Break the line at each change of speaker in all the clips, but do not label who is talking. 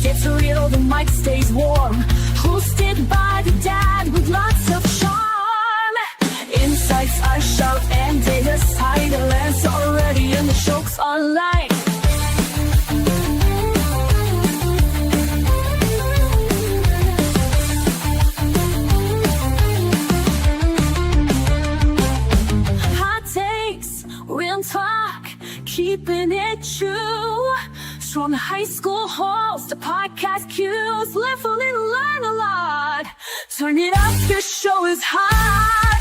It's real, the mic stays warm. Hosted by the dad with lots of charm. Insights are sharp and data's tight. The lens already and the jokes online. Hot takes, real talk, keeping it true. From high school halls to podcast cues, live a little, learn a lot. Turn it up, this show is hot.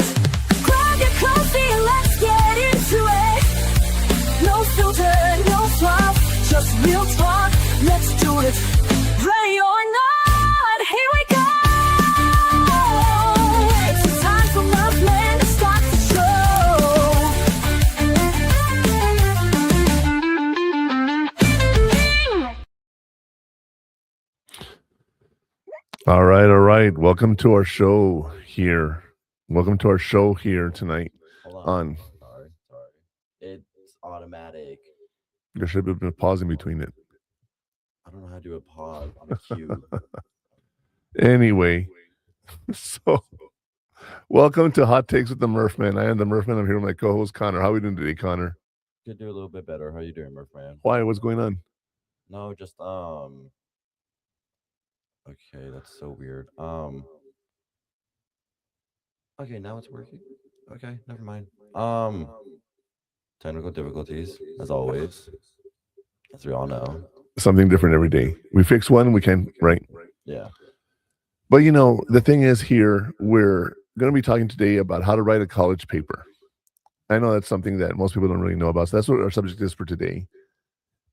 Grab your coffee and let's get into it. No filter, no fluff, just real talk. Let's do it. Ready or not, here we go. It's time for Muffin to start the show.
All right. Welcome to our show here. Welcome to our show here tonight.
Hold
on.
Sorry. It's automatic.
There should have been a pause in between it.
I don't know how to do a pause on a cue.
Anyway, so welcome to Hot Takes with the Murphman. I am the Murphman. I'm here with my co-host Connor. How are we doing today, Connor?
Could do a little bit better. How you doing, Murph man?
Why? What's going on?
No, just Okay, that's so weird. Okay, now it's working. Okay, never mind. Technical difficulties, as always. As we all know.
Something different every day. We fix one, we can, right?
Yeah.
But you know, the thing is here, we're going to be talking today about how to write a college paper. I know that's something that most people don't really know about. So that's what our subject is for today.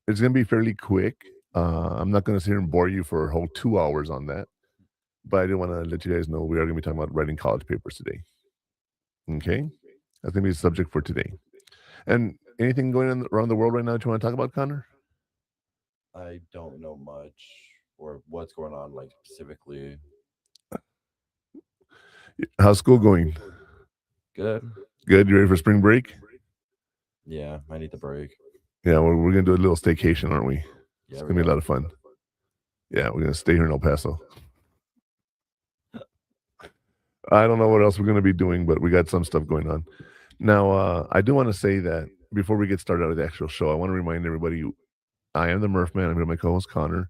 It's going to be fairly quick. I'm not going to sit here and bore you for a whole 2 hours on that. But I do want to let you guys know we are going to be talking about writing college papers today. Okay? That's going to be the subject for today. And anything going on around the world right now that you want to talk about, Connor?
I don't know much or what's going on, like, specifically.
How's school going?
Good.
Good? You ready for spring break?
Yeah, I need the break.
Yeah, we're going to do a little staycation, aren't we?
Yeah,
It's going to be a lot of fun. Yeah, we're going to stay here in El Paso. I don't know what else we're going to be doing, but we got some stuff going on. Now, I do want to say that before we get started with the actual show, I want to remind everybody, I am the Murphman. I'm here with my co-host, Connor.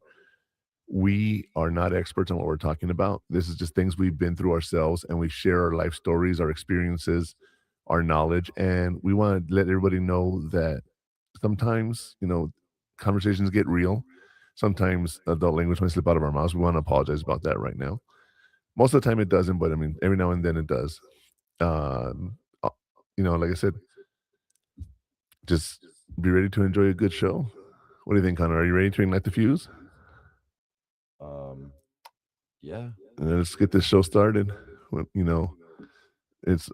We are not experts on what we're talking about. This is just things we've been through ourselves, and we share our life stories, our experiences, our knowledge, and we want to let everybody know that sometimes, you know, conversations get real. Sometimes adult language might slip out of our mouths. We want to apologize about that right now. Most of the time it doesn't, but I mean, every now and then it does. You know, like I said, just be ready to enjoy a good show. What do you think, Connor? Are you ready to ignite the fuse?
Yeah.
And let's get this show started. You know,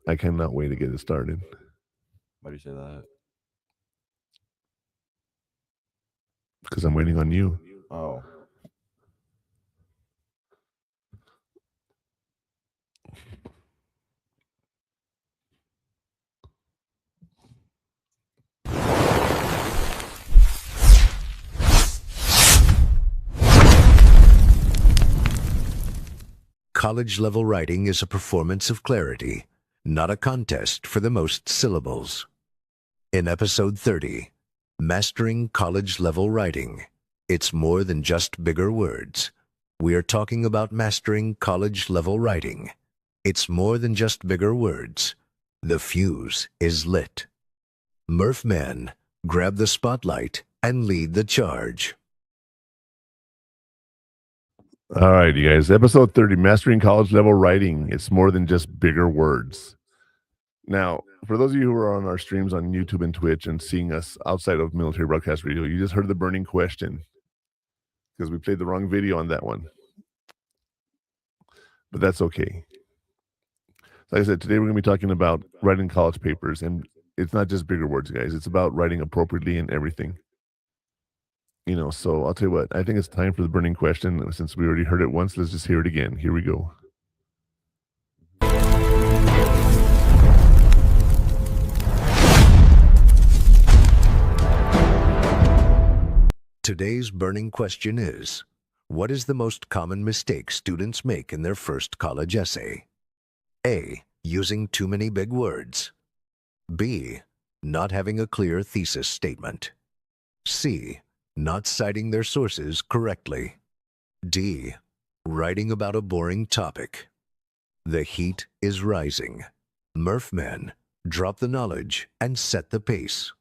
I cannot wait to get it started.
Why do you say that?
Because I'm waiting on you.
Oh.
College-level writing is a performance of clarity, not a contest for the most syllables. In episode 30, Mastering College-Level Writing, it's more than just bigger words. We are talking about mastering college-level writing. It's more than just bigger words. The fuse is lit. Murphman, grab the spotlight and lead the charge.
All right, you guys. Episode 30, Mastering College Level Writing. It's more than just bigger words. Now, for those of you who are on our streams on YouTube and Twitch and seeing us outside of Military Broadcast Radio, you just heard the burning question because we played the wrong video on that one. But that's okay. Like I said, today we're going to be talking about writing college papers, and it's not just bigger words, guys. It's about writing appropriately and everything. You know, so I'll tell you what, I think it's time for the burning question. Since we already heard it once, let's just hear it again. Here we go.
Today's burning question is, What is the most common mistake students make in their first college essay? A. Using too many big words. B. Not having a clear thesis statement. C. Not citing their sources correctly. D. Writing about a boring topic. The heat is rising. Murph men, drop the knowledge and set the pace.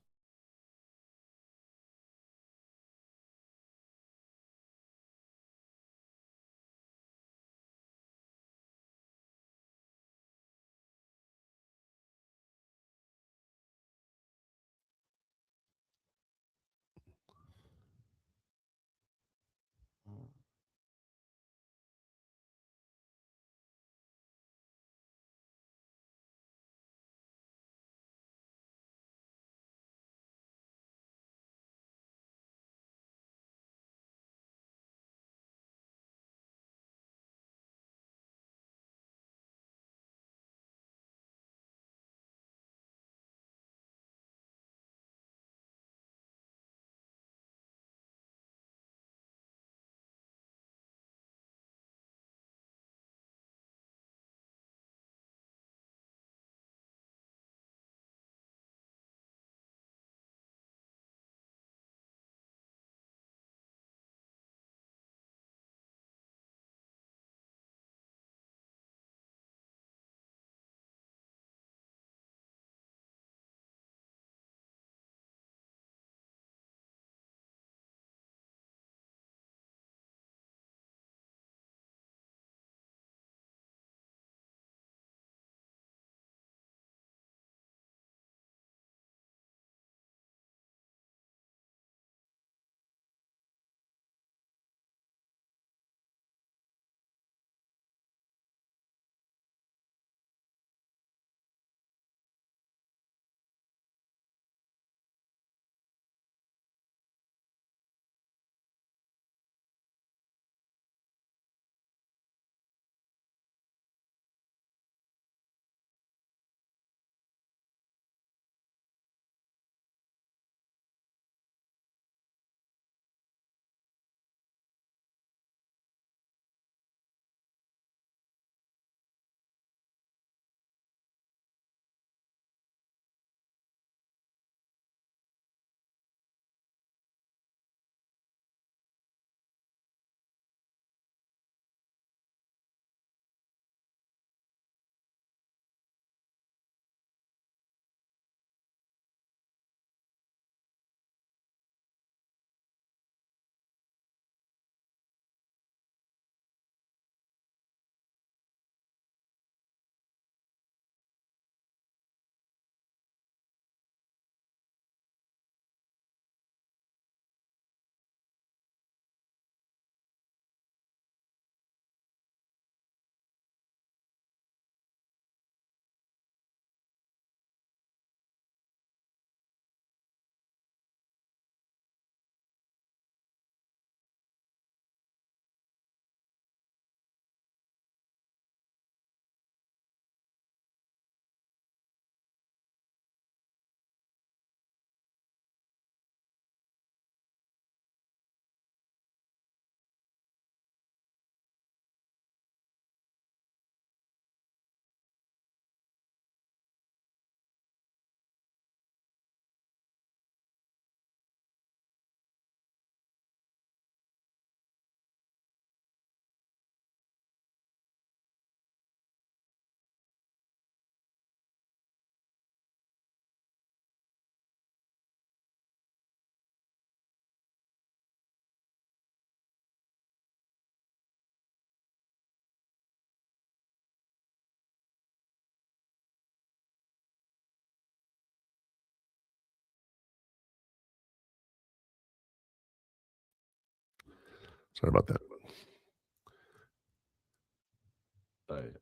Sorry about that.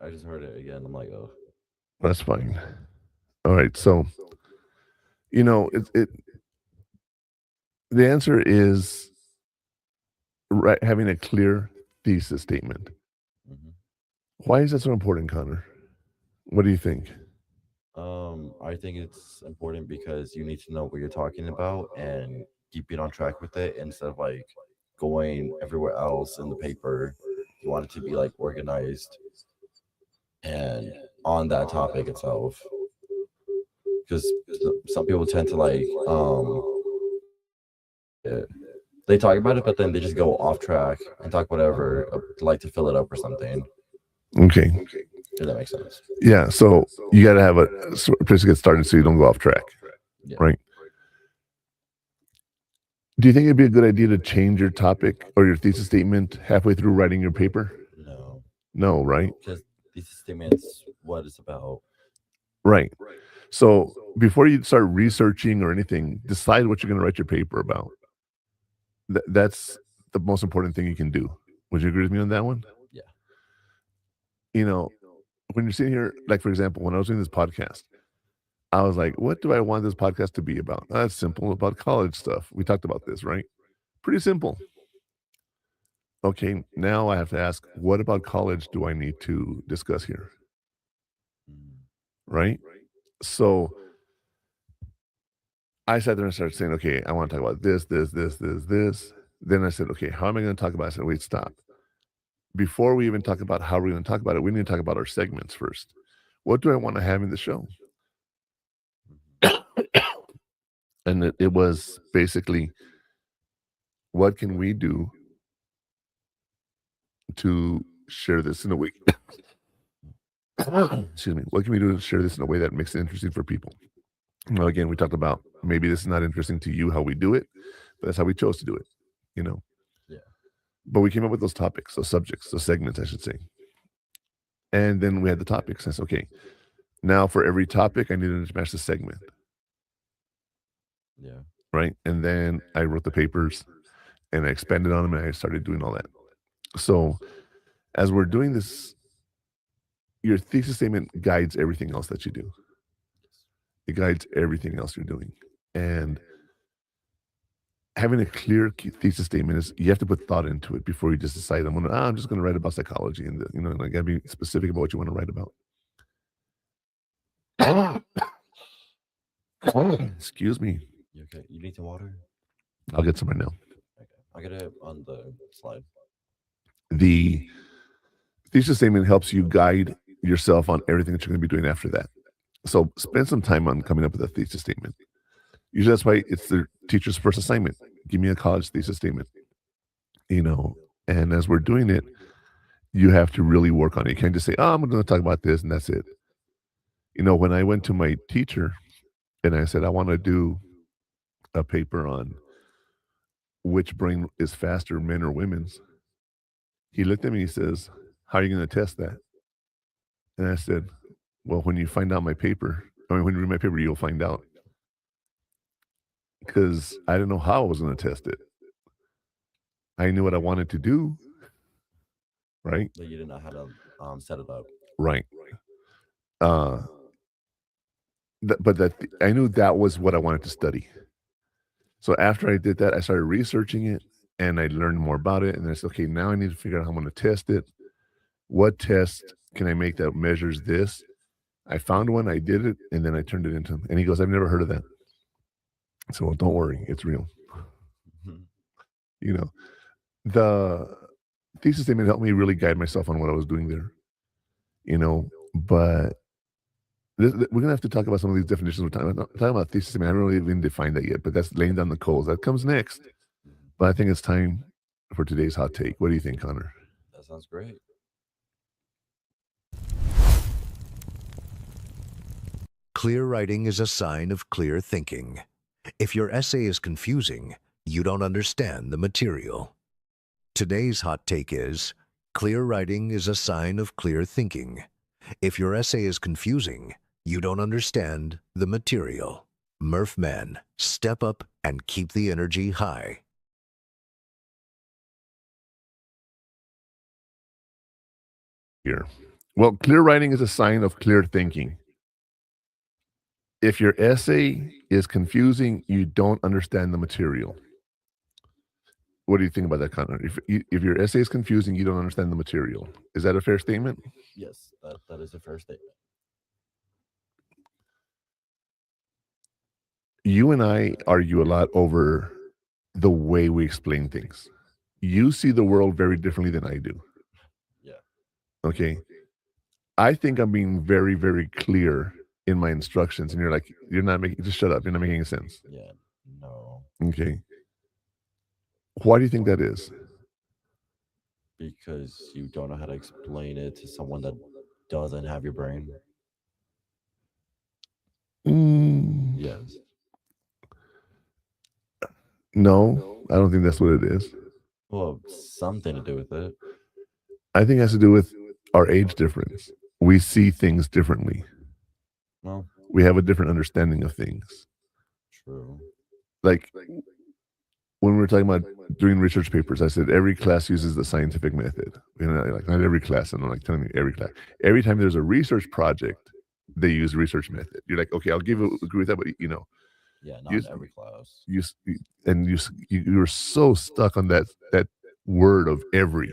I just heard it again. I'm like, oh,
That's fine. All right. So, you know, the answer is having a clear thesis statement.
hmm
Why is that so important, Connor? What do you think?
I think it's important because you need to know what you're talking about and keep it on track with it instead of like going everywhere else in the paper. You want it to be like organized and on that topic itself. Because some people tend to like they talk about it, but then they just go off track and talk whatever, like to fill it up or something.
Okay.
If that makes sense.
Yeah. So you got to have a place to get started so you don't go off track.
Yeah.
Right. Do you think it'd be a good idea to change your topic or your thesis statement halfway through writing your paper?
No,
No, right?
because these statements, what it's about.
Right. So before you start researching or anything, decide what you're going to write your paper about. That's the most important thing you can do. Would you agree with me on that one?
Yeah.
You know, when you're sitting here, like for example, when I was doing this podcast, I was like, what do I want this podcast to be about? That's simple, about college stuff. We talked about this, right? Pretty simple. Okay, now I have to ask, what about college do I need to discuss here? Right? So I sat there and started saying, okay, I want to talk about this. Then I said, okay, how am I going to talk about it? I said, wait, stop. Before we even talk about how we're going to talk about it, we need to talk about our segments first. What do I want to have in the show? And it was basically, what can we do to share this in a way? Excuse me. What can we do to share this in a way that makes it interesting for people? Well, again, we talked about maybe this is not interesting to you how we do it, but that's how we chose to do it, you know?
Yeah.
But we came up with those topics, those subjects, those segments, I should say. And then we had the topics. I said, okay, now for every topic, I needed to match the segment.
Yeah.
Right. And then I wrote the papers and I expanded on them and I started doing all that. So as we're doing this, your thesis statement guides everything else that you do. It guides everything else you're doing. And having a clear thesis statement is you have to put thought into it before you just decide I'm just going to write about psychology, and I got to be specific about what you want to write about. Excuse me.
You okay? You need some water?
I'll get some right now.
Okay. I'll get it on the slide.
The thesis statement helps you guide yourself on everything that you're going to be doing after that. So spend some time on coming up with a thesis statement. Usually that's why it's the teacher's first assignment. Give me a college thesis statement. And as we're doing it, you have to really work on it. You can't just say, I'm going to talk about this and that's it. When I went to my teacher and I said, I want to do a paper on which brain is faster, men or women's, he looked at me and he says, how are you going to test that? And I said, well, when you find out my paper, when you read my paper, you'll find out. Because I didn't know how I was going to test it. I knew what I wanted to do, right?
But you didn't know how to set it up.
Right. But I knew that was what I wanted to study. So after I did that, I started researching it and I learned more about it. And I said, okay, now I need to figure out how I'm going to test it. What test can I make that measures this? I found one, I did it, and then I turned it into him. And he goes, I've never heard of that. So, well, don't worry, it's real.
Mm-hmm.
The thesis statement helped me really guide myself on what I was doing there. But we're going to have to talk about some of these definitions. We're talking about thesis statement. I haven't really even defined that yet, but that's laying down the coals. That comes next. But I think it's time for today's hot take. What do you think, Connor?
That sounds great.
Clear writing is a sign of clear thinking. If your essay is confusing, you don't understand the material. Today's hot take is, clear writing is a sign of clear thinking. If your essay is confusing, you don't understand the material. Murph Man, step up and keep the energy high.
Here. Well, clear writing is a sign of clear thinking. If your essay is confusing, you don't understand the material. What do you think about that, Connor? If your essay is confusing, you don't understand the material. Is that a fair statement?
Yes, that is a fair statement.
You and I argue a lot over the way we explain things. you see the world very differently than I do.
Yeah.
Okay. I think I'm being very, very clear in my instructions, and you're like, you're not making, just shut up. You're not making any sense.
Yeah. No.
Okay. Why do you think that is?
Because you don't know how to explain it to someone that doesn't have your brain. Yes.
No, I don't think that's what it is.
Well, something to do with it.
I think it has to do with our age difference. We see things differently.
Well,
We have a different understanding of things.
true.
Like when we were talking about doing research papers, I said every class uses the scientific method. You know, like not every class, and I'm like telling you every class. Every time there's a research project, they use research method. You're like, okay, I'll agree with that, but you know,
Yeah, not
you,
in every class.
you were so stuck on that word of every.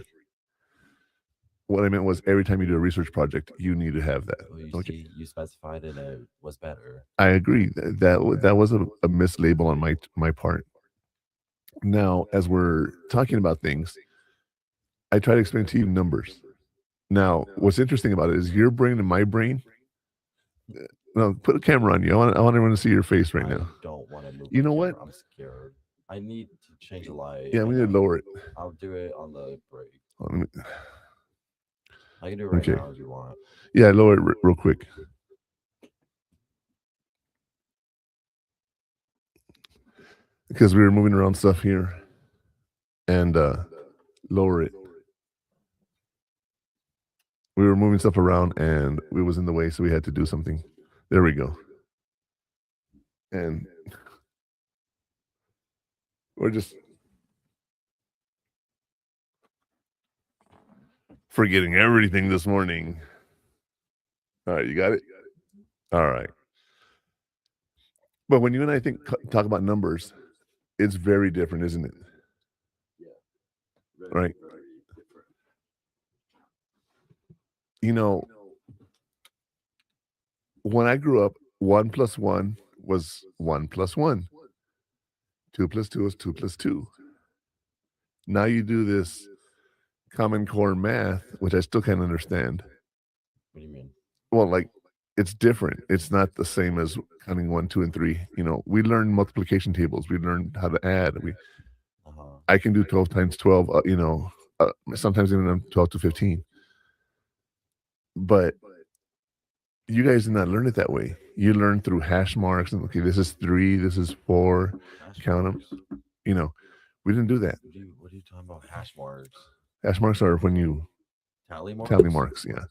What I meant was every time you do a research project, you need to have that.
Well, you
Okay,
see, you specified and it was better.
I agree. That was a mislabel on my part. Now, as we're talking about things, I try to explain to you numbers. Now, what's interesting about it is your brain and my brain. No, put a camera on you. I want everyone to see your face right
I
now.
don't want to move.
You
my
know what?
camera. I'm scared. I need to change the light.
Yeah, we need to lower it.
I'll do it on the break.
Let me-
I can do it right
Okay.
now if you want.
Yeah, lower it real quick. Because we were moving around stuff here, and lower it. We were moving stuff around, and it was in the way, so we had to do something. There we go. And we're just forgetting everything this morning. All right, you got it? All right. But when you and I talk about numbers, it's very different, isn't it? Right. You know, when I grew up, 1 plus 1 was 1 plus 1. 2 plus 2 is 2 plus 2. Now you do this Common Core math, which I still can't understand.
What do you mean?
Well, like it's different. It's not the same as counting 1, 2, and 3. You know, we learned multiplication tables. We learned how to add. I can do 12 times 12. You know, sometimes even 12 to 15. But you guys did not learn it that way. You learned through hash marks and okay, this is 3, this is 4. Count them. You know, we didn't do that.
What are you talking about? Hash marks.
Hash marks are when you
Tally marks.
tally marks. Yeah,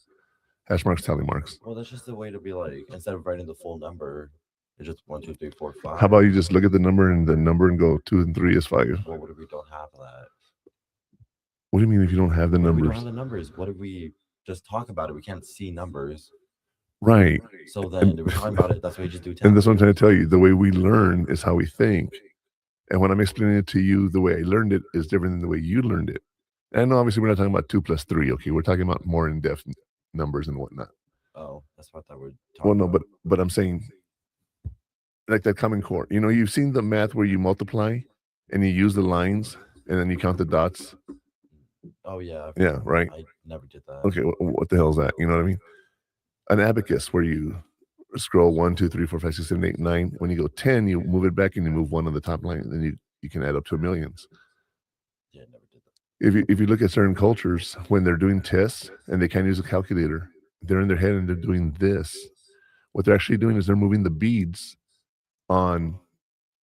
hash marks, tally marks.
Well, that's just a way to be like, instead of writing the full number, it's just 1, 2, 3, 4, 5.
How about you just look at the number and go 2 and 3 is 5?
Well, what if we don't have that?
What do you mean if you don't have the
What if we
numbers?
don't have the numbers. What if we just talk about it? We can't see numbers.
Right.
So then if we're talking about it, that's why we just do
And that's what I'm
tally.
trying to tell you. The way we learn is how we think. And when I'm explaining it to you, the way I learned it is different than the way you learned it. And obviously, we're not talking about 2 plus 3. Okay, we're talking about more in-depth numbers and whatnot.
Oh, that's what that would talk
Well, no,
about.
but I'm saying like that Common Core. You know, you've seen the math where you multiply and you use the lines and then you count the dots.
Oh yeah.
Yeah, right.
I never did that.
Okay, what the hell is that? You know what I mean? An abacus where you scroll 1, 2, 3, 4, 5, 6, 7, 8, 9. When you go 10, you move it back and you move 1 on the top line, and then you can add up to millions.
Yeah, never did that.
If you look at certain cultures, when they're doing tests and they can't use a calculator, they're in their head and they're doing this. What they're actually doing is they're moving the beads on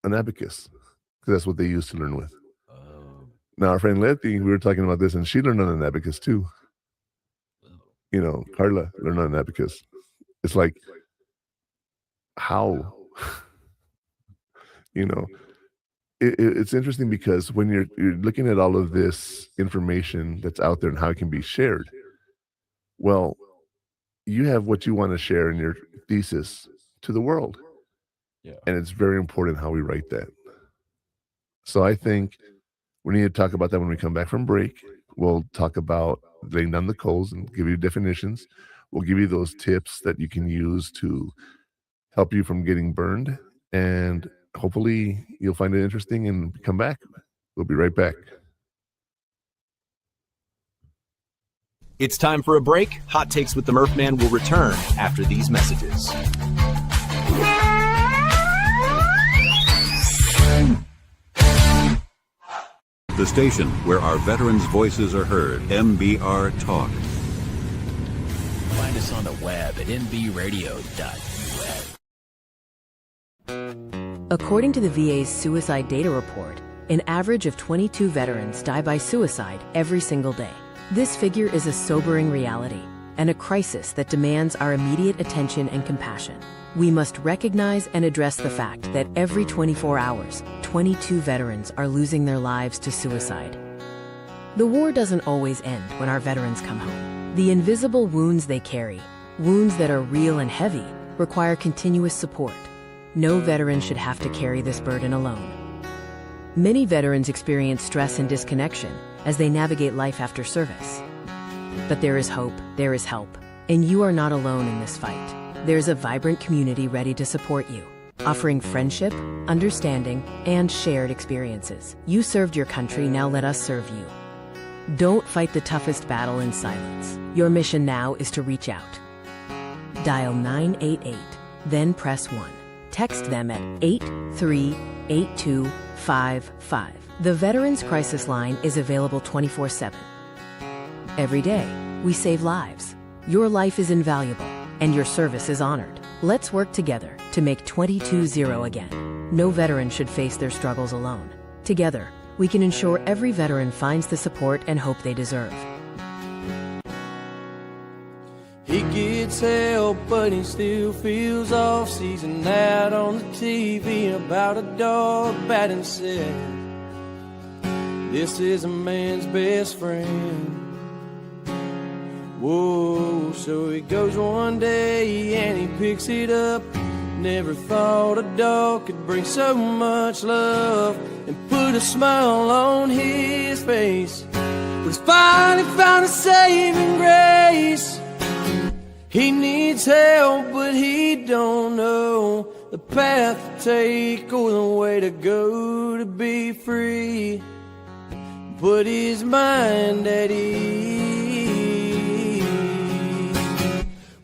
an abacus because that's what they used to learn with. Now, our friend Letty, we were talking about this, and she learned on an abacus too. You know, Carla learned on an abacus. It's like, how? You know, it's interesting because when you're looking at all of this information that's out there and how it can be shared, well, you have what you want to share in your thesis to the world.
Yeah.
And it's very important how we write that. So I think we need to talk about that when we come back from break. We'll talk about laying down the codes and give you definitions. We'll give you those tips that you can use to help you from getting burned. And hopefully you'll find it interesting and come back. We'll be right back.
It's time for a break. Hot Takes with the Murph Man will return after these messages.
The station where our veterans' voices are heard, MBR Talk.
Find us on the web at nbradio.us.
According to the VA's suicide data report, an average of 22 veterans die by suicide every single day. This figure is a sobering reality and a crisis that demands our immediate attention and compassion. We must recognize and address the fact that every 24 hours, 22 veterans are losing their lives to suicide. The war doesn't always end when our veterans come home. The invisible wounds they carry, wounds that are real and heavy, require continuous support. No veteran should have to carry this burden alone. Many veterans experience stress and disconnection as they navigate life after service. But there is hope, there is help, and you are not alone in this fight. There's a vibrant community ready to support you, offering friendship, understanding, and shared experiences. You served your country, now let us serve you. Don't fight the toughest battle in silence. Your mission now is to reach out. Dial 988, then press 1. Text them at 838255. The Veterans Crisis Line is available 24/7. Every day, we save lives. Your life is invaluable, and your service is honored. Let's work together to make 22-0 again. No veteran should face their struggles alone. Together, we can ensure every veteran finds the support and hope they deserve.
He gets help, but he still feels off. Sees an ad on the TV about a dog batting said, "This is a man's best friend." Whoa, so he goes one day and he picks it up. Never thought a dog could bring so much love and put a smile on his face. But he's finally found a saving grace. He needs help, but he don't know the path to take or the way to go to be free. Put his mind at ease.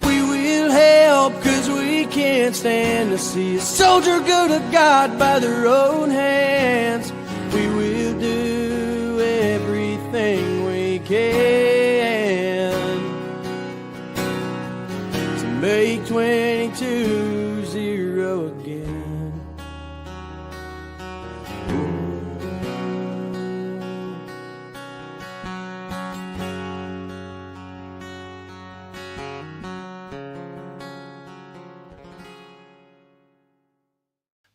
We will help, 'cause we can't stand to see a soldier go to God by their own hands. We will do everything we can to make 22-0 again.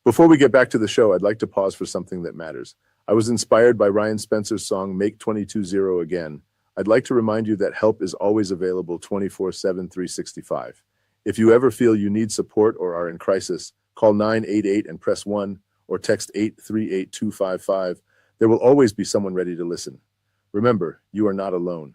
Before we get back to the show, I'd like to pause for something that matters. I was inspired by Ryan Spencer's song, Make 22-0 Again. I'd like to remind you that help is always available 24/7, 365. If you ever feel you need support or are in crisis, call 988 and press 1 or text 838255. There will always be someone ready to listen. Remember, you are not alone.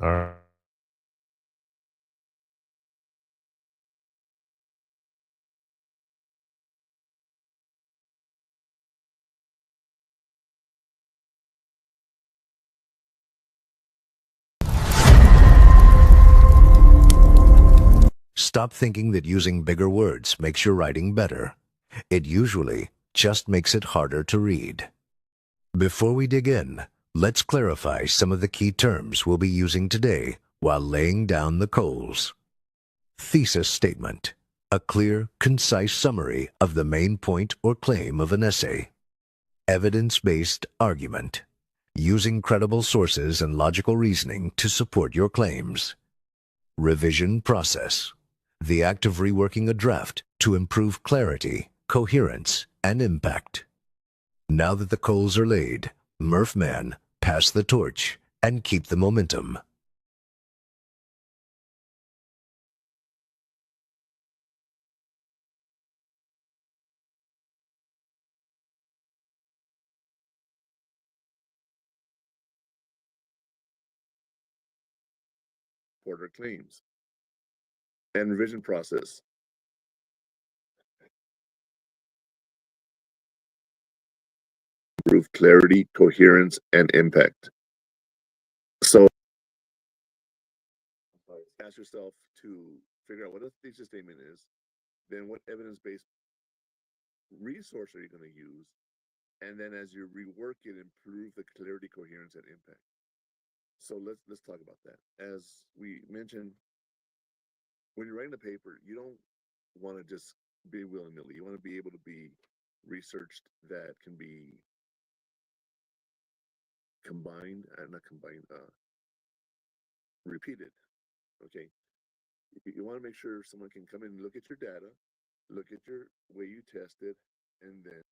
All right.
Stop thinking that using bigger words makes your writing better. It usually just makes it harder to read. Before we dig in, let's clarify some of the key terms we'll be using today while laying down the coals. Thesis statement, a clear, concise summary of the main point or claim of an essay. Evidence-based argument, using credible sources and logical reasoning to support your claims. Revision process, the act of reworking a draft to improve clarity, coherence, and impact. Now that the coals are laid, Murph Man, pass the torch and keep the momentum.
Porter claims and revision process. Improve clarity, coherence, and impact. So ask yourself to figure out what a thesis statement is, then what evidence-based resource are you going to use, and then as you rework it, improve the clarity, coherence, and impact. So let's talk about that. As we mentioned, when you're writing a paper, you don't want to just be willy-nilly. You want to be able to be researched that can be combined, not combined, repeated. Okay, you want to make sure someone can come in and look at your data, look at your way you tested, and then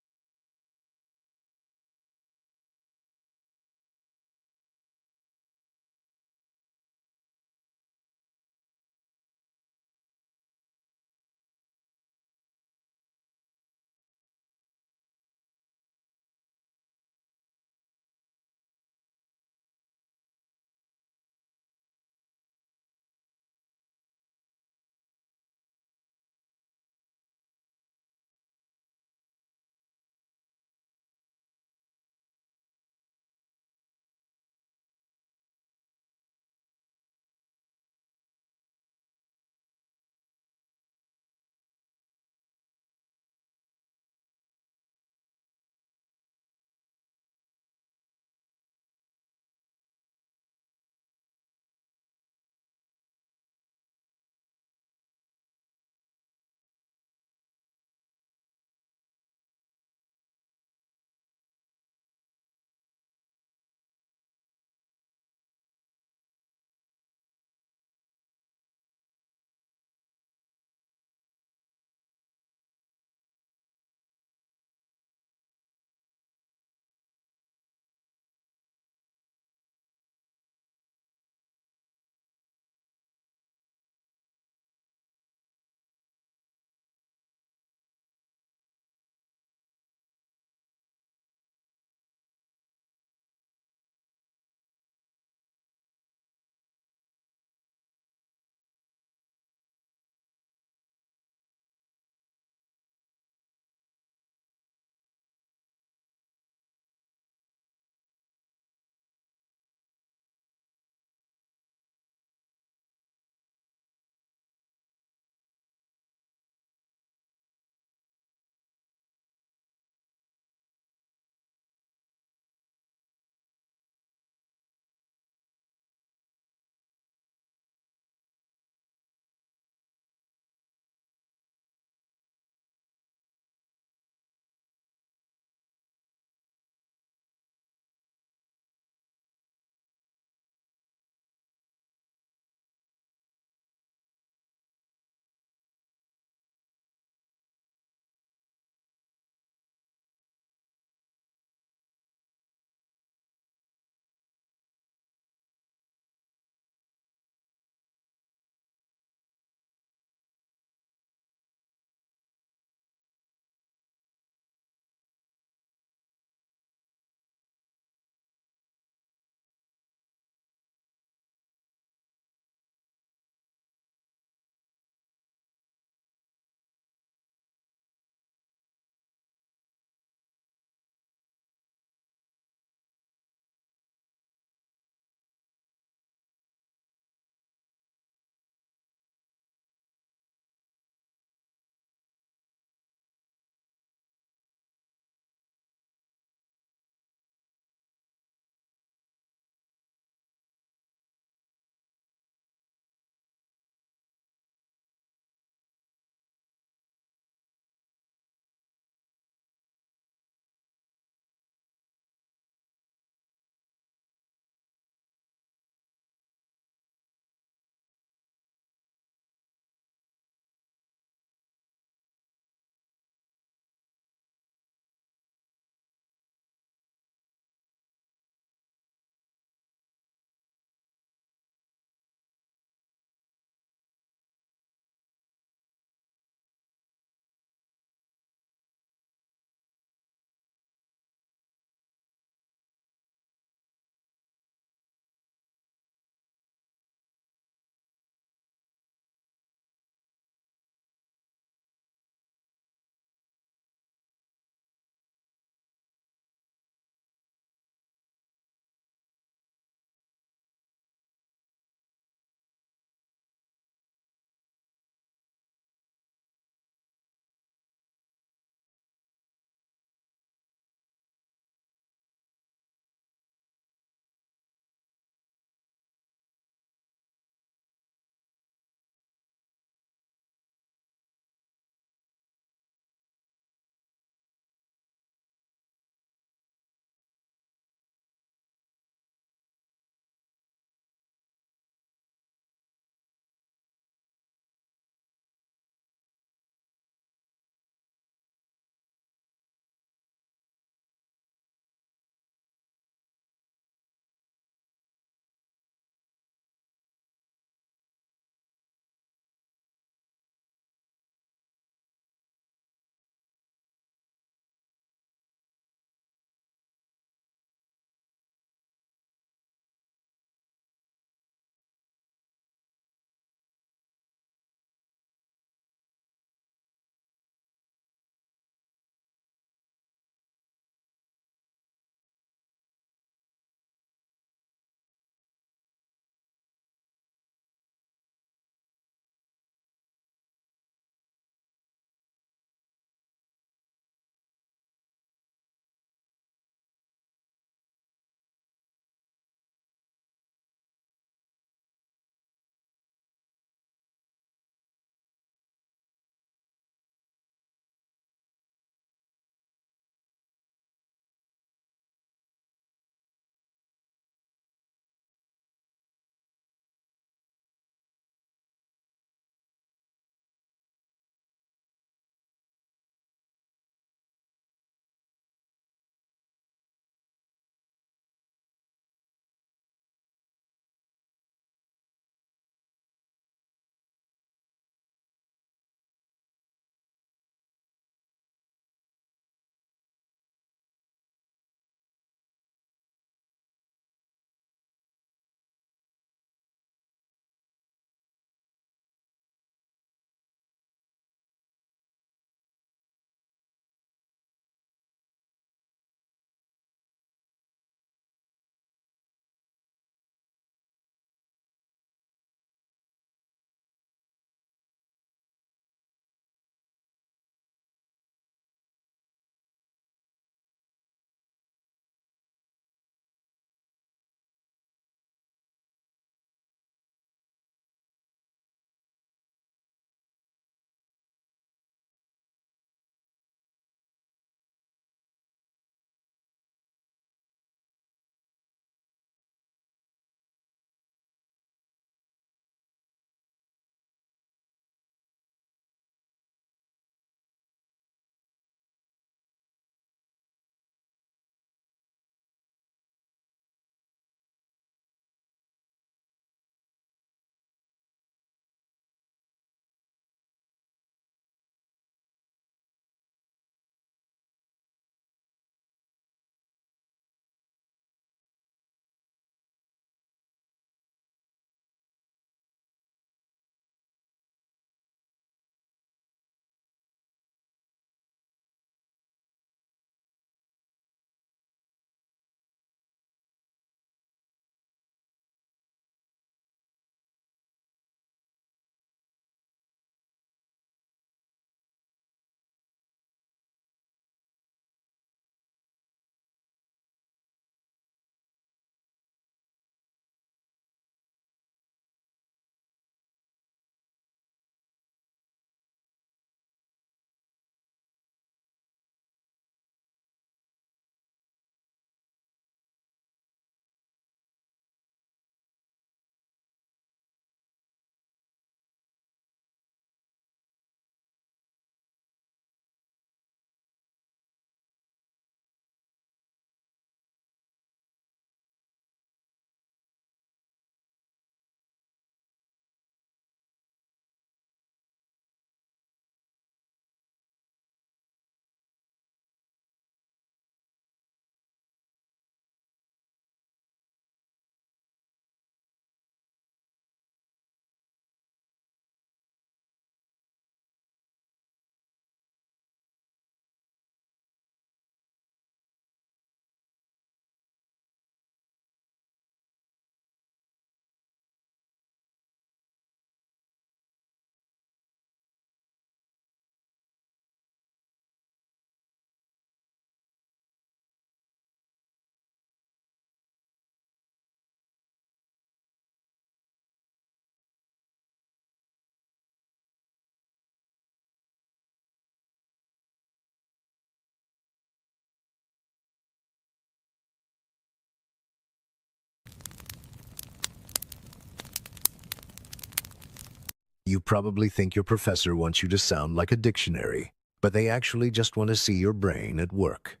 You probably think your professor wants you to sound like a dictionary, but they actually just want to see your brain at work.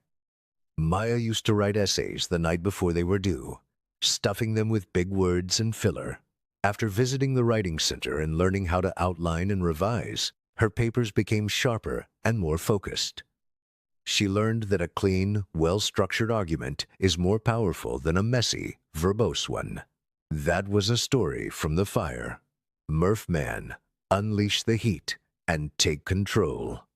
Maya used to write essays the night before they were due, stuffing them with big words and filler. After visiting the writing center and learning how to outline and revise, her papers became sharper and more focused. She learned that a clean, well-structured argument is more powerful than a messy, verbose one. That was a story from the fire. Murph Man, unleash the heat and take control.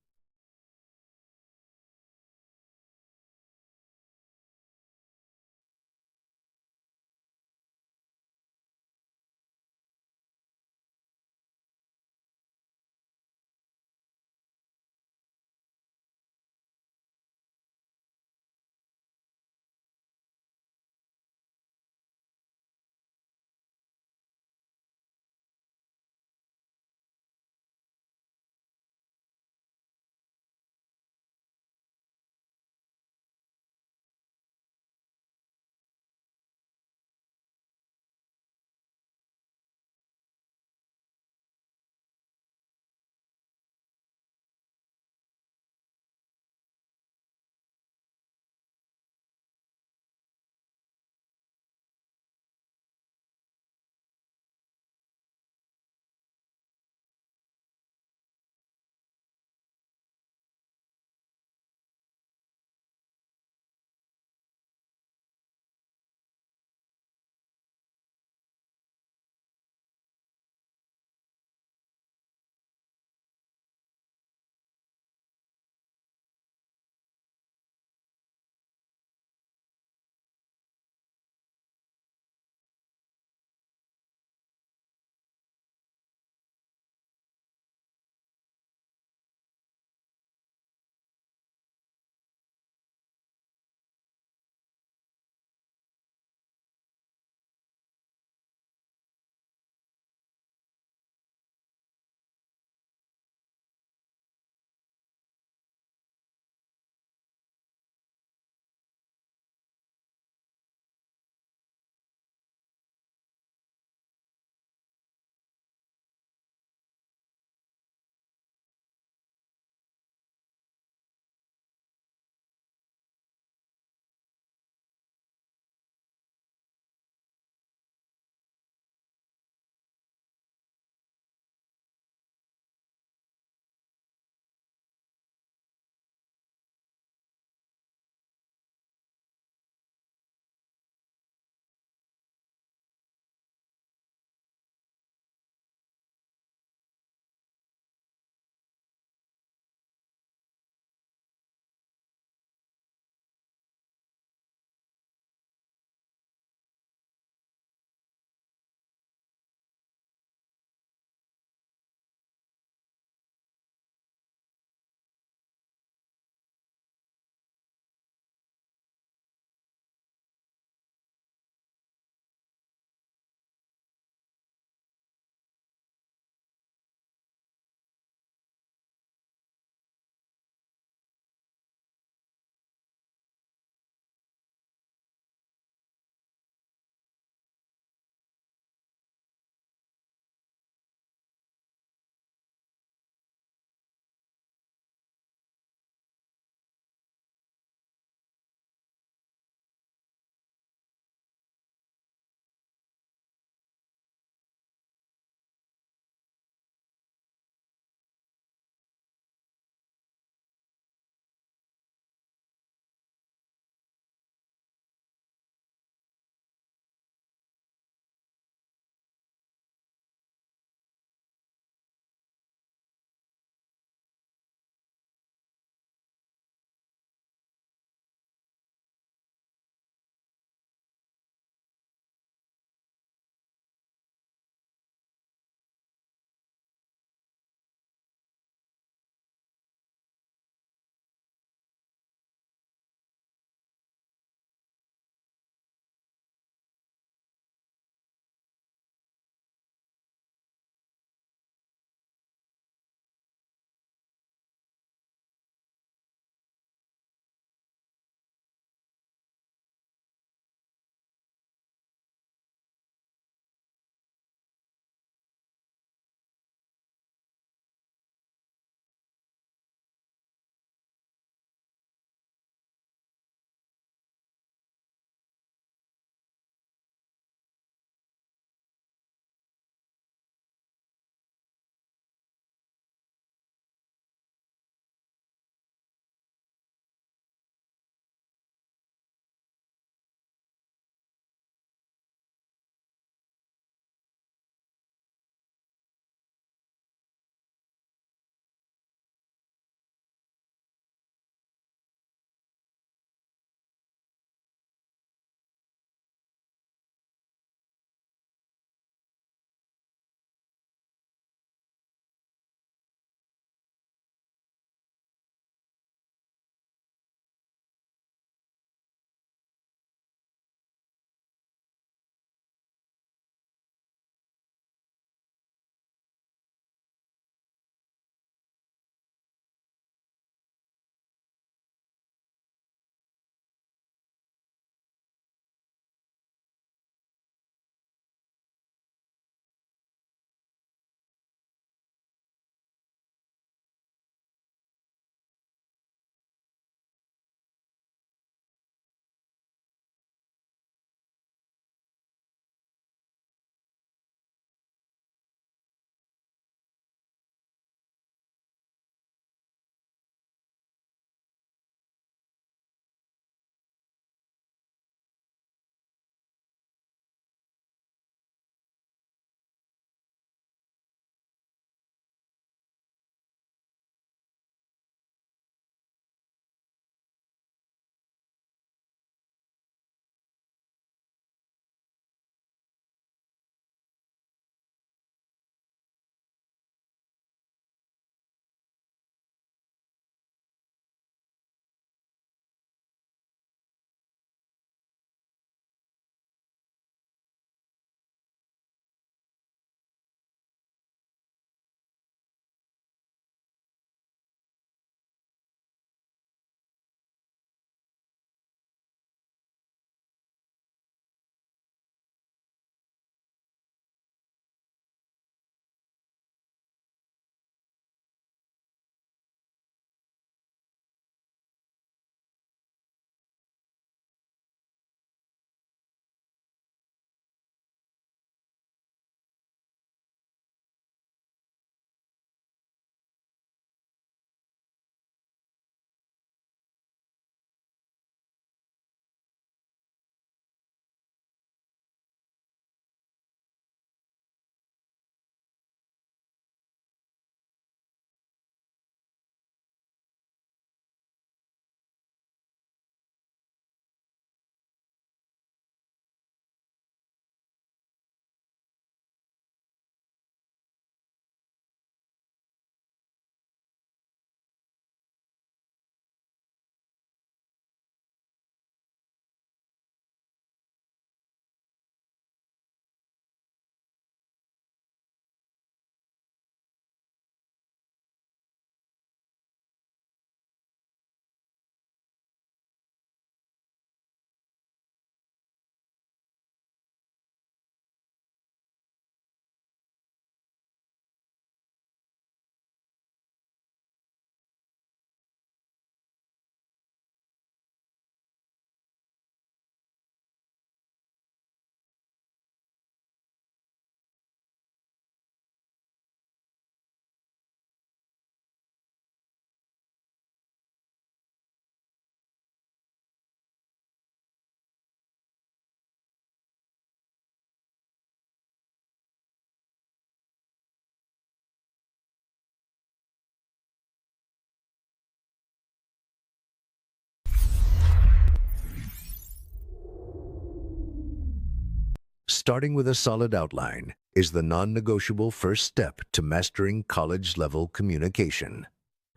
Starting with a solid outline is the non-negotiable first step to mastering college-level communication.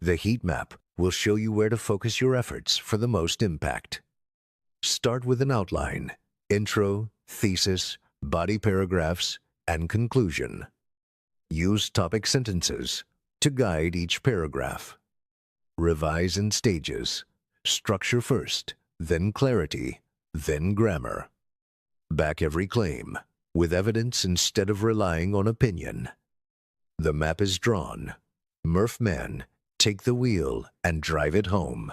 The heat map will show you where to focus your efforts for the most impact. Start with an outline, intro, thesis, body paragraphs, and conclusion. Use topic sentences to guide each paragraph. Revise in stages. Structure first, then clarity, then grammar. Back every claim with evidence instead of relying on opinion. The map is drawn. Murph Man, take the wheel and drive it home.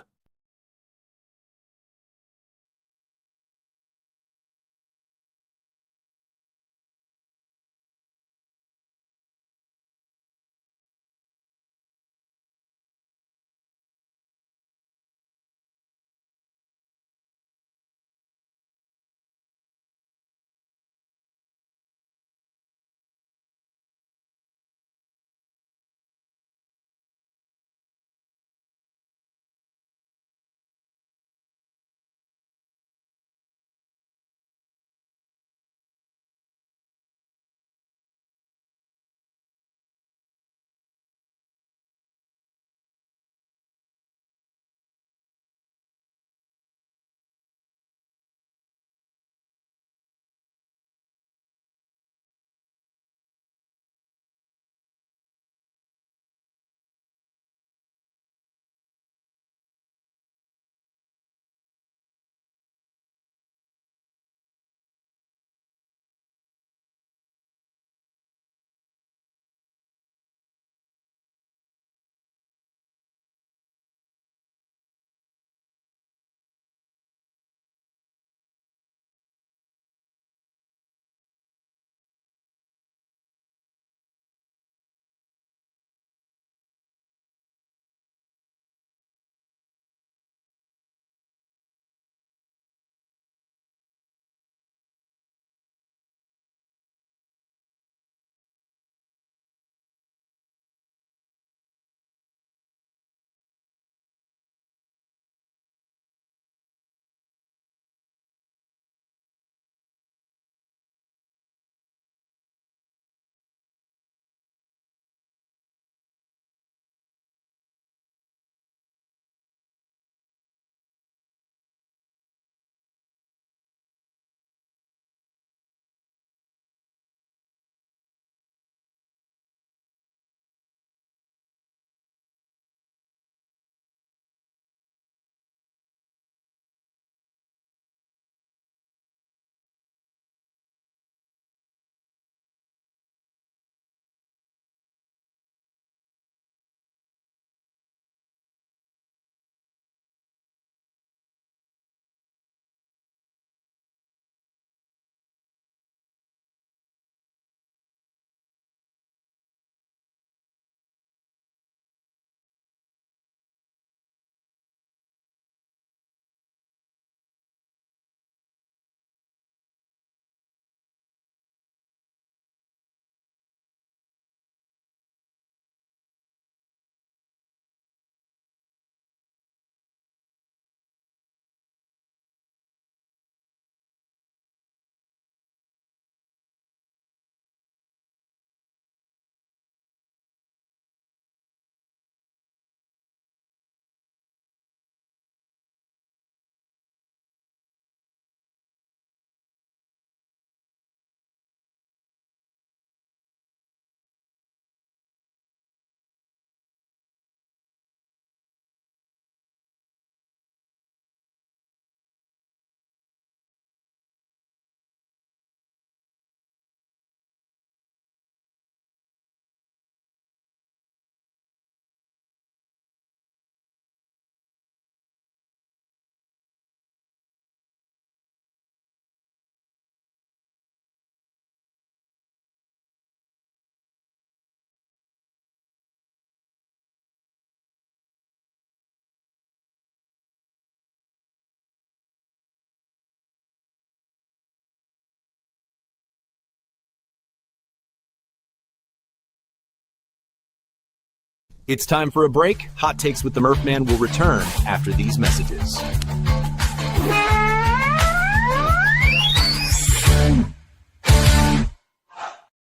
It's time for a break. Hot Takes with the Murph Man will return after these messages.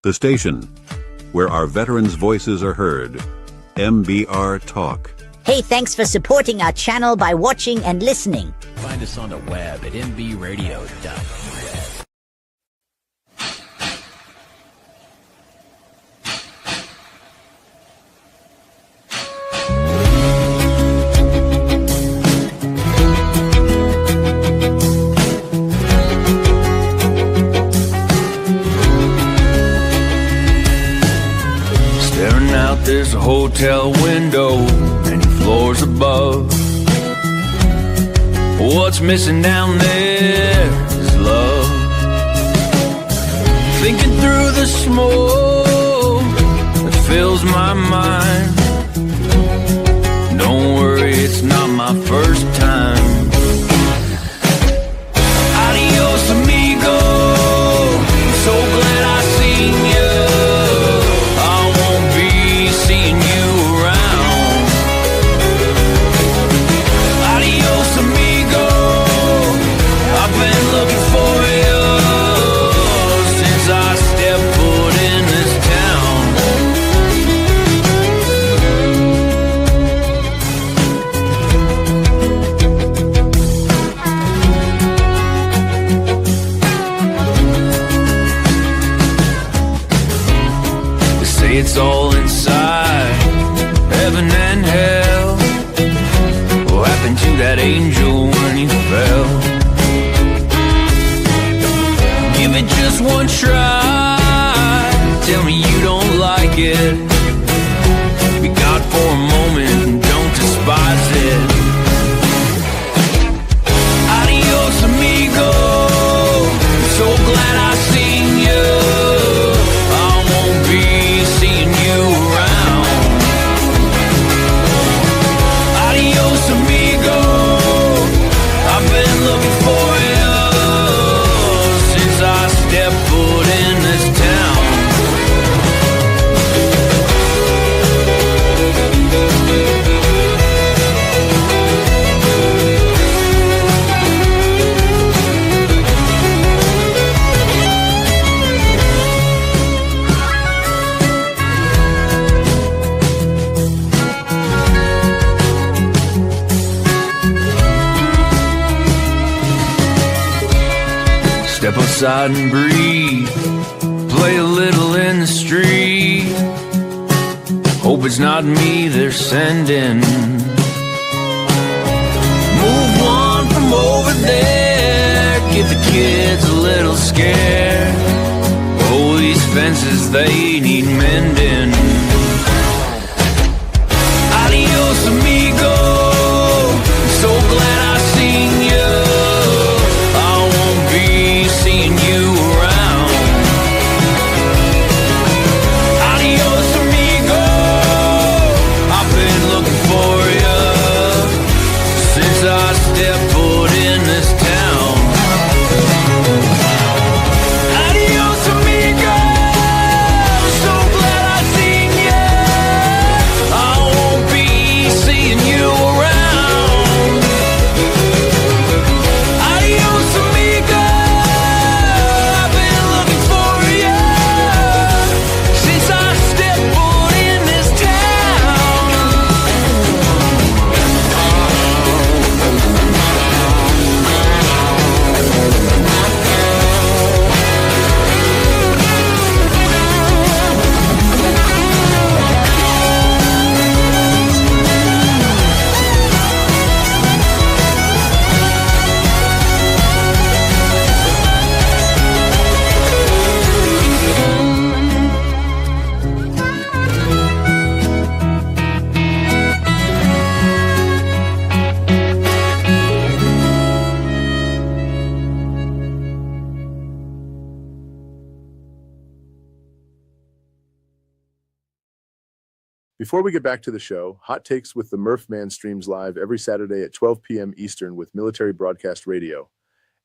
The station where our veterans' voices are heard. MBR Talk.
Hey, thanks for supporting our channel by watching and listening.
Find us on the web at mbradio.net.
Staring out, there's a hotel window, many floors above. What's missing down there is love. Thinking through the smoke that fills my mind. Don't worry, it's not my first time. Adios, amigo. I'm so glad I seen you. I won't be seeing you around. Adios, amigo. I've been looking for you since I stepped foot in this town. They say it's all inside, heaven and hell. What happened to that angel when he fell? Give it just one try. Tell me you don't like it. Be God for a moment and don't despise it. Adios, amigo. I'm so glad I seen you. I won't be seeing you around. Adios, amigo. I've been looking for you since I stepped foot in this town. Step outside and breathe. Play a little in the street. Hope it's not me they're sending. Move one from over there. Get the kids a little scared. Oh, these fences, they need mending. Adios, amigo. I'm so glad I seen you. I won't be seeing you around. Adios, amigo. I've been looking for you since I stepped foot in this town. Adios, amigo. I'm so glad I seen you. I won't be seeing you around. Adios, amigo. I've been looking for you since I stepped foot in this town.
Before we get back to the show, Hot Takes with the Murph Man streams live every Saturday at 12 p.m. Eastern with Military Broadcast Radio.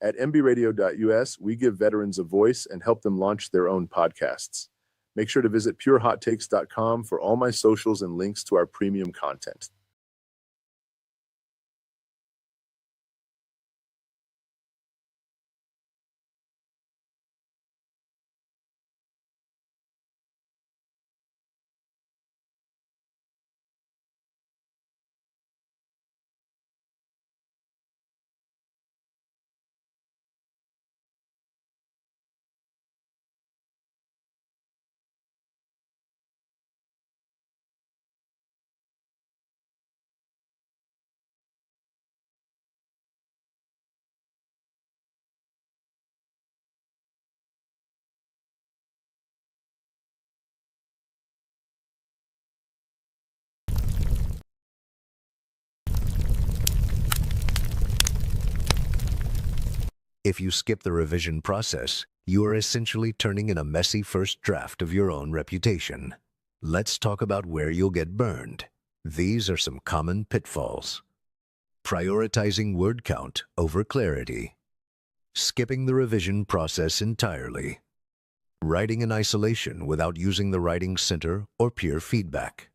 At mbradio.us, we give veterans a voice and help them launch their own podcasts. Make sure to visit purehottakes.com for all my socials and links to our premium content.
If you skip the revision process, you are essentially turning in a messy first draft of your own reputation. Let's talk about where you'll get burned. These are some common pitfalls. Prioritizing word count over clarity. Skipping the revision process entirely. Writing in isolation without using the writing center or peer feedback.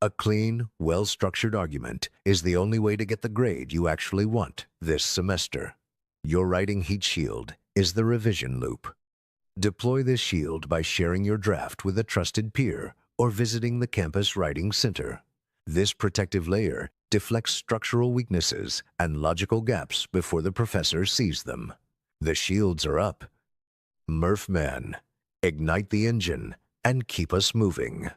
A clean, well-structured argument is the only way to get the grade you actually want this semester. Your writing heat shield is the revision loop. Deploy this shield by sharing your draft with a trusted peer or visiting the campus writing center. This protective layer deflects structural weaknesses and logical gaps before the professor sees them. The shields are up. Murph-Man, ignite the engine and keep us moving.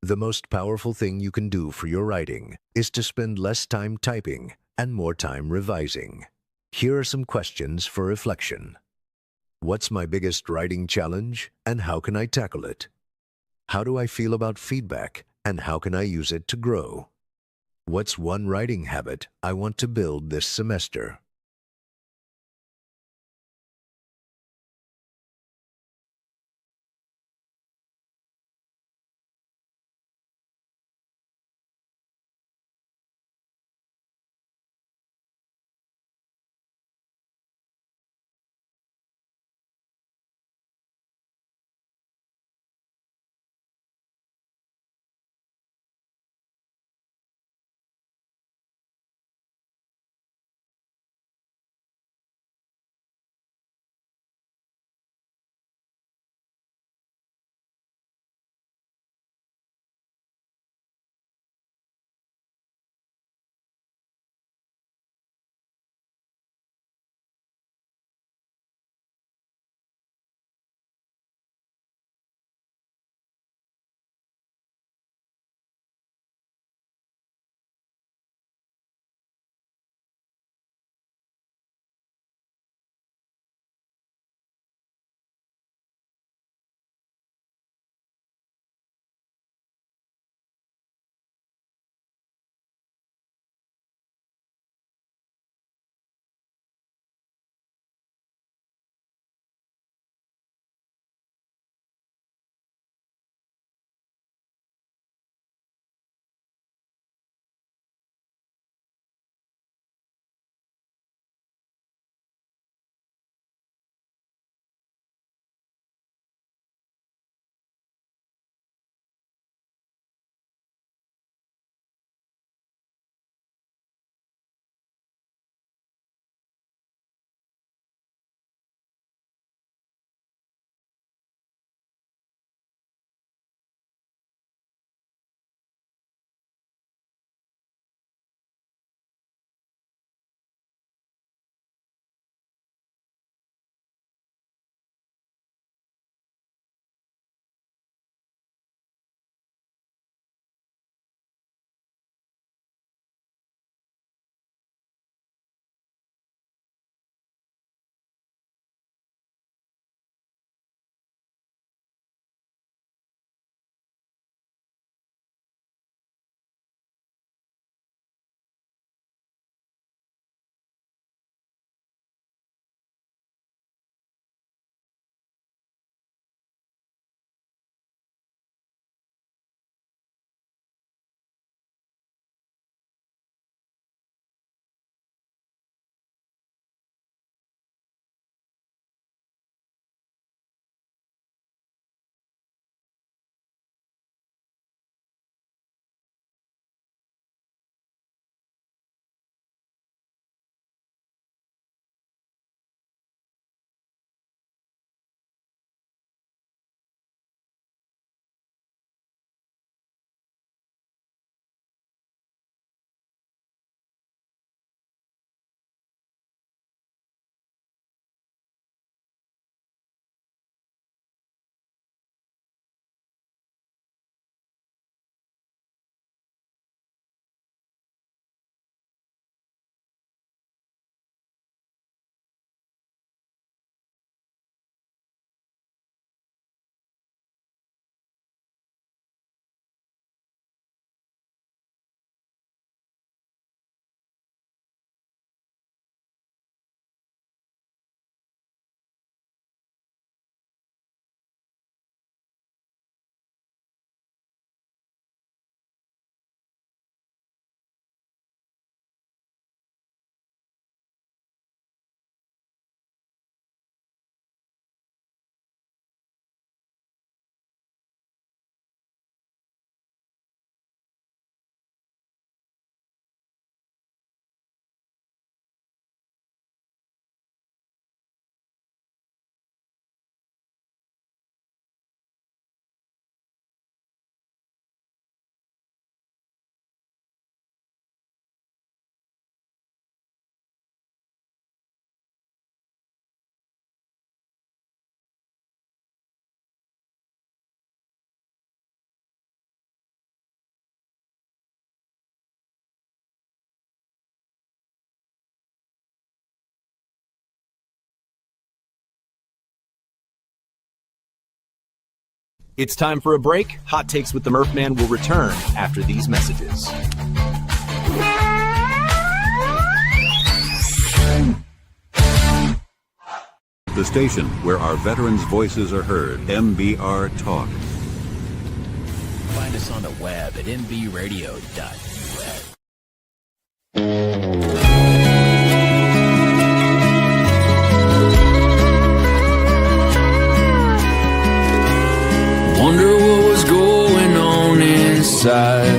The most powerful thing you can do for your writing is to spend less time typing and more time revising. Here are some questions for reflection. What's my biggest writing challenge and how can I tackle it? How do I feel about feedback and how can I use it to grow? What's one writing habit I want to build this semester?
It's time for a break. Hot Takes with the Murph Man will return after these messages.
The station where our veterans' voices are heard. MBR Talk.
Find us on the web at mbradio.us.
Wonder what was going on inside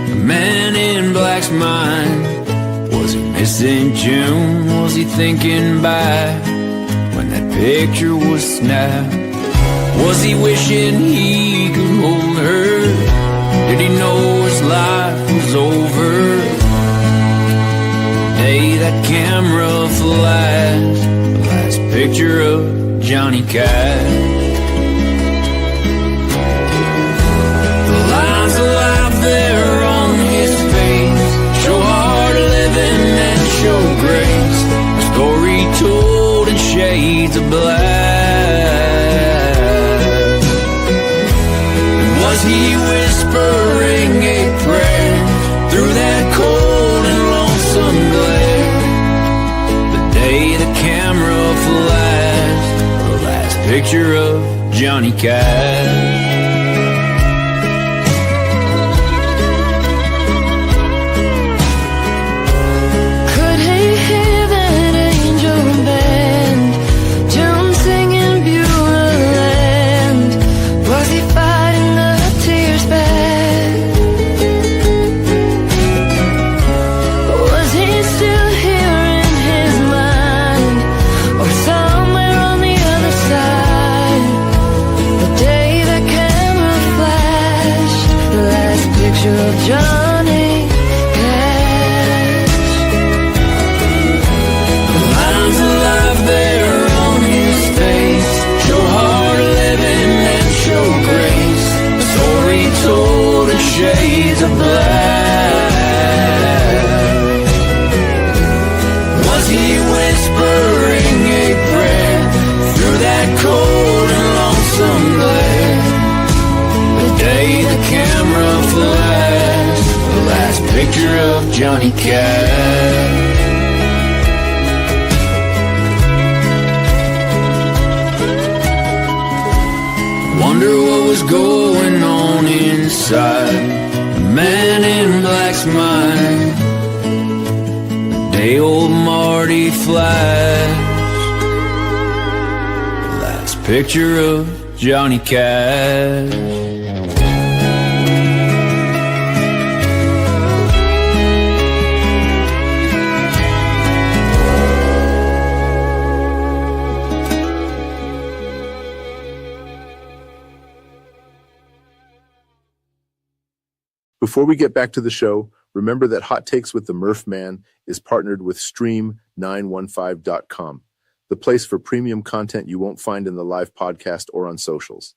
the man in black's mind. Was he missing June? Was he thinking back when that picture was snapped? Was he wishing he could hold her? Did he know his life was over? The day that camera flashed the last picture of Johnny Cash. Lines of life there on his face show hard living and show grace. A story told in shades of black. And was he whispering a prayer through that cold and lonesome glare? The day the camera flashed the last picture of Johnny Cash. Johnny Cash. The lines of life there on his face show hard living and show grace. A story told in shades of black. Was he whispering a prayer through that cold and lonesome glare? The day the camera flashed the last picture of Johnny Cash. Wonder what was going on inside the man in black's mind. The day old Marty flashed the last picture of Johnny Cash.
Before we get back to the show, remember that Hot Takes with the Murph Man is partnered with Stream915.com, the place for premium content you won't find in the live podcast or on socials.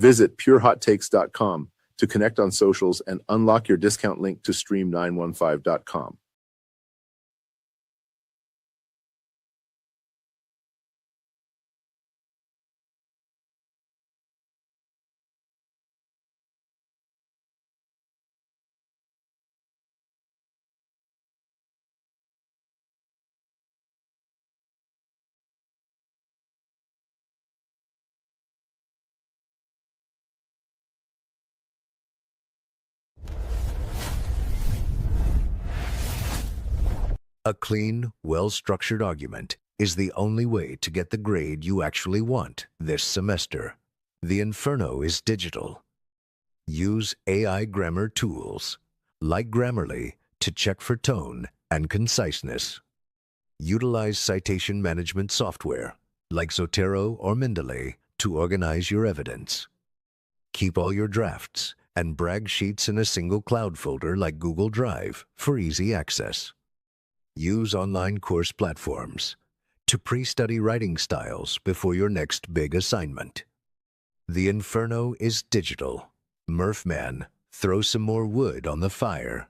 Visit purehottakes.com to connect on socials and unlock your discount link to Stream915.com.
A clean, well-structured argument is the only way to get the grade you actually want this semester. The Inferno is digital. Use AI grammar tools, like Grammarly, to check for tone and conciseness. Utilize citation management software, like Zotero or Mendeley, to organize your evidence. Keep all your drafts and brag sheets in a single cloud folder like Google Drive for easy access. Use online course platforms to pre-study writing styles before your next big assignment. The Inferno is digital. Murph Man, throw some more wood on the fire.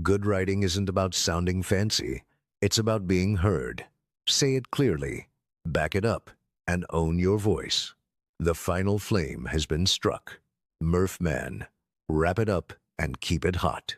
Good writing isn't about sounding fancy. It's about being heard. Say it clearly, back it up, and own your voice. The final flame has been struck. Murph Man, wrap it up and keep it hot.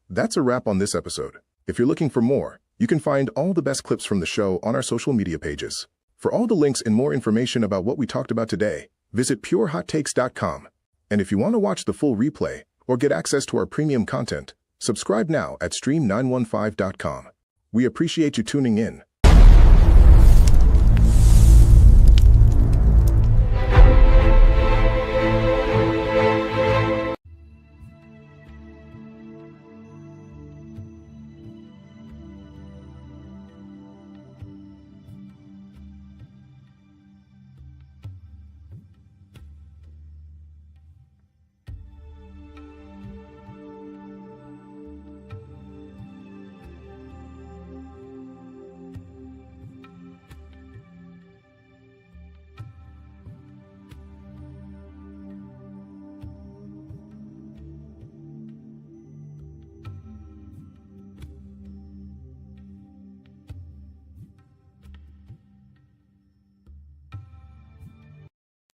That's a wrap on this episode. If you're looking for more, you can find all the best clips from the show on our social media pages. For all the links and more information about what we talked about today, visit purehottakes.com. And if you want to watch the full replay or get access to our premium content, subscribe now at stream915.com. We appreciate you tuning in.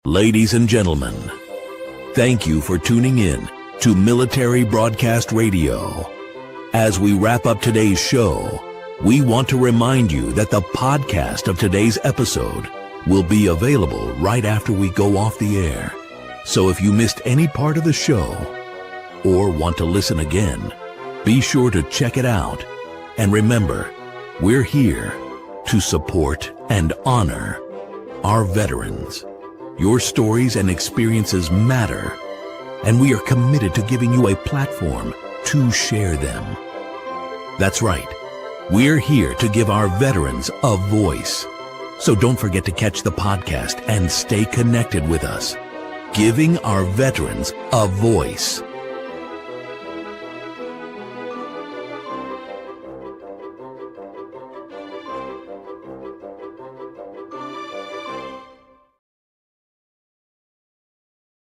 Ladies and gentlemen, thank you for tuning in to Military Broadcast Radio. As we wrap up today's show, we want to remind you that the podcast of today's episode will be available right after we go off the air. So if you missed any part of the show or want to listen again, be sure to check it out. And remember, we're here to support and honor our veterans. Your stories and experiences matter, and we are committed to giving you a platform to share them. That's right. We're here to give our veterans a voice. So don't forget to catch the podcast and stay connected with us. Giving our veterans a voice.